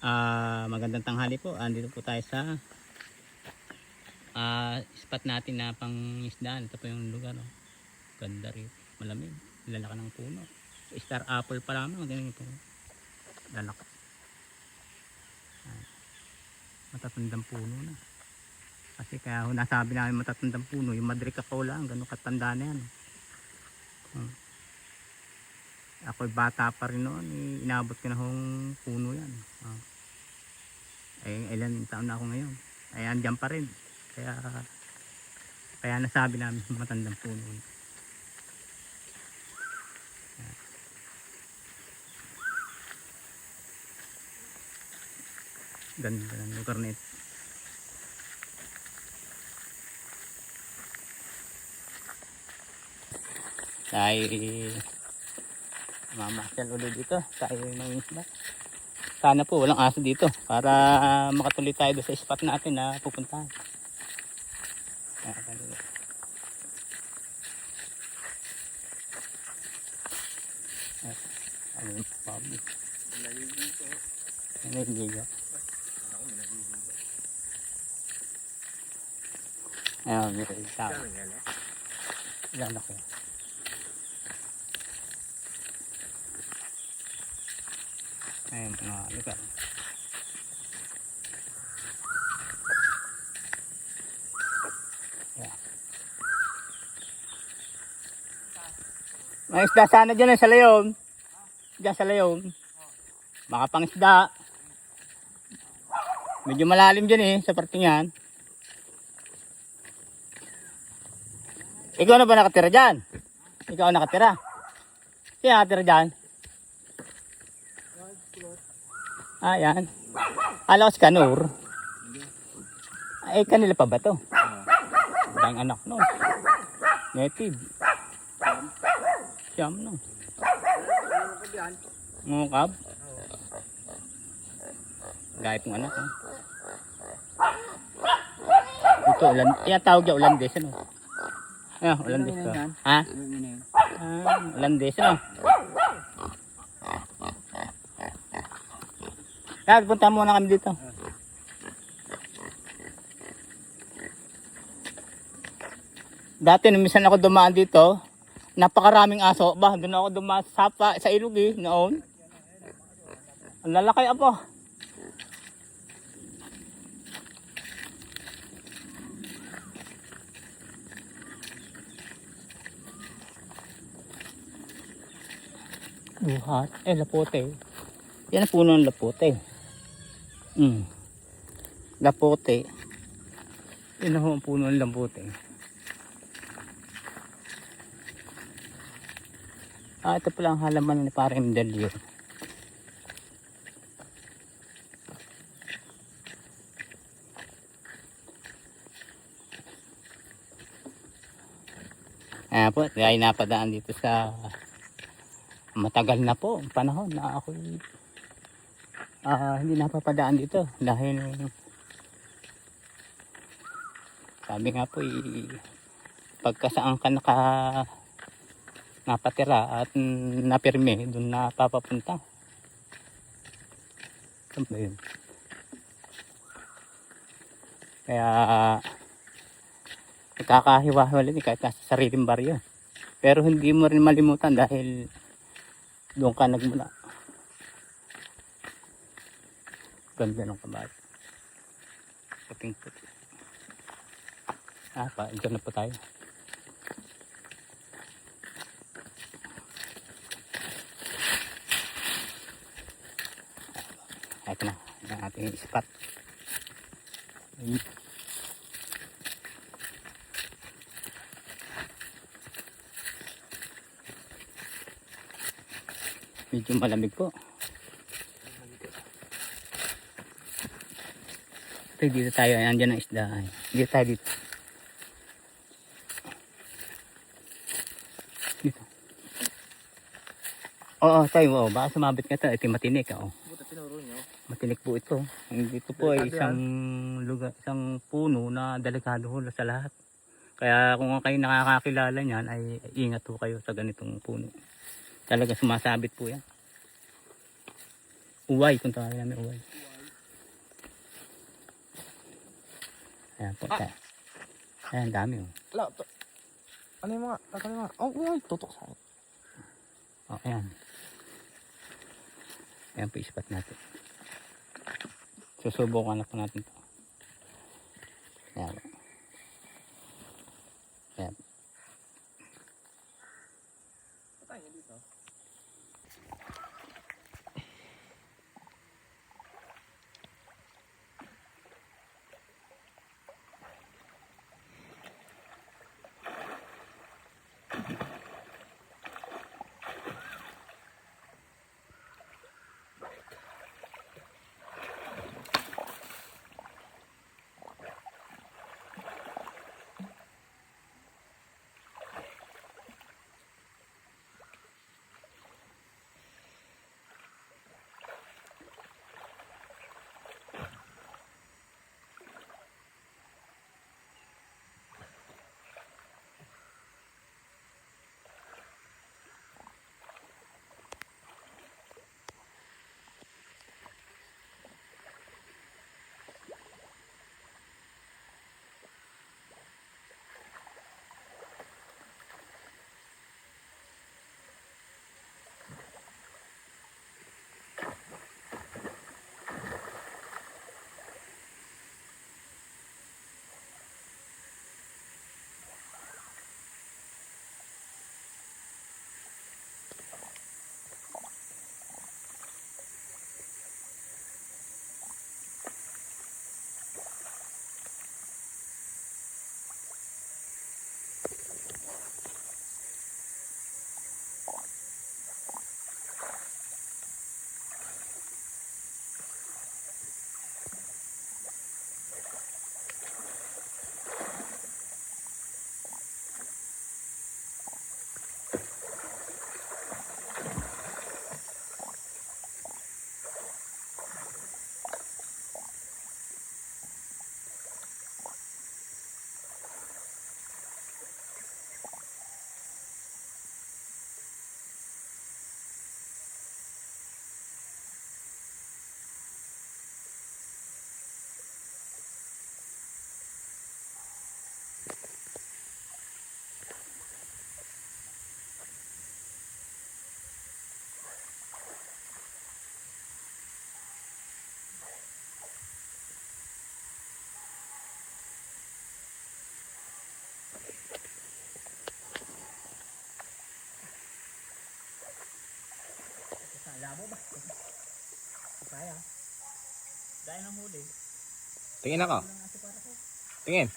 Magandang tanghali po. Andito po tayo sa spot natin na pang isdaan. Ito po yung lugar. Oh. Ganda rin. Malamig. Lalaki ng puno. Star apple pa lamang. Ganyan ito. Lalaki. Matatandang puno na. Kasi kaya nasabi namin matatandang puno. Yung Madricapola. Ganun katanda na yan. Ako'y bata pa rin noon. Inabot ko na hong puno yan. Ilan taon na ako ngayon. Ay andyan pa rin. Kaya nasabi namin matandang puno. Ganda ng lugar na ito. Tayo mamasyal ulit dito. Tayo ng isda. Sana po walang aso dito para makatuloy tayo sa spot natin na pupuntahan. Ayan, may tao. Ilan ako. Ayan, mga lugar. Ayan. May isda sana dyan sa layon. Dyan sa layon. Makapang isda. Medyo malalim dyan sa parting yan. Ikaw na ba nakatira dyan? Ikaw nakatira? Siya nakatira dyan? Yan. Alas Kanur. Ay, kanila pa ba to? Ang anak no. Native. Siyam no. Ngukab. Gayet ng anak. Ito, tawag niya Ulandes ano. Ayan, Ulandes to. Ha? Ulandes ano. Kaya punta muna kami dito. Dati minsan ako dumaan dito, napakaraming aso ba? Doon ako dumaan sa ilog noon. Ang lalaki apo. Buhat. Lapote. Yan ang puno ng lapote. Lapote. Yan ang puno ng lapote. Ito pala ang halaman ni parang medalyo. Ayan po, ay napadaan dito sa matagal na po panahon na ako hindi napapadaan dito dahil sabi nga po pagka saan ka napatira at napirme doon na papapunta. Kaya nakakahiwa-hiwalay kahit nasa sariling baryo, pero hindi mo rin malimutan dahil doon ka nagmula. Ganda ng kabayo. Puting puti. Dyan na po tayo. Ito na. Ang ating spot. Medyo malamig po. Dito tayo. Andyan ang isda. Dito tayo dito. Dito. Oo tayo. Baka sumabit ka ito. Ito matinik. Matinik po ito. Dito po ay isang lugar, isang puno na delikado sa lahat. Kaya kung kayo nakakakilala niyan ay ingat po kayo sa ganitong puno. Talaga sumasabit po yan. Uway, kung tawagin namin uway. Ayan po. Ayan, dami oh. Ala, ano yung mga, oh, tutok sa akin. Oh, ayan. Ayan po ispat natin. Susubukan na po natin to. Ayan. Ayan. Patay niya dito. Labo ba? Kaya. Dahil ng huli. Tingin ako. Tingin.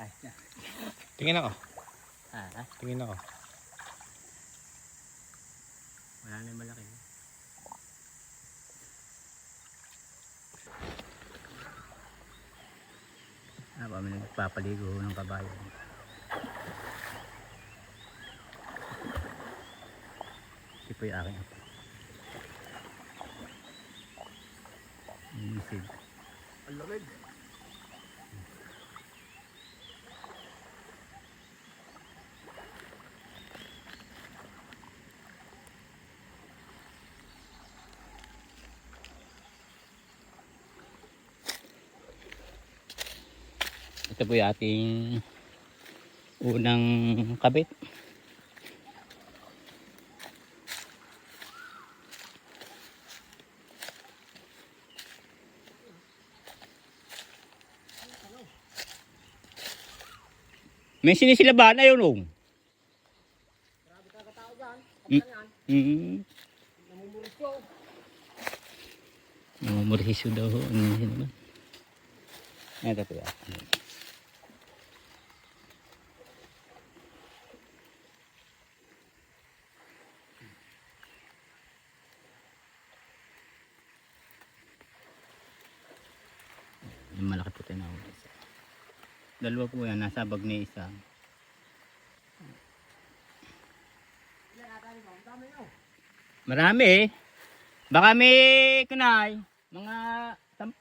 Ay, Tingin ako. ah, Tingin ako. wala na yung malaki. Kami nagpapaligo ng kabayo. Ito po yung aking apo. Misid. Ang lamig. Ito po yung ating unang kabit. May sinisilaban na yun, oh. Grabe ka katao dyan. Namumurisyo. Namumurisyo daw. Ano yun naman? Ito po yan. Yung malaki po tayo na isa. Dalawa po yan, nasa bag ni isa. Marami eh. Baka may kunay, mga 10.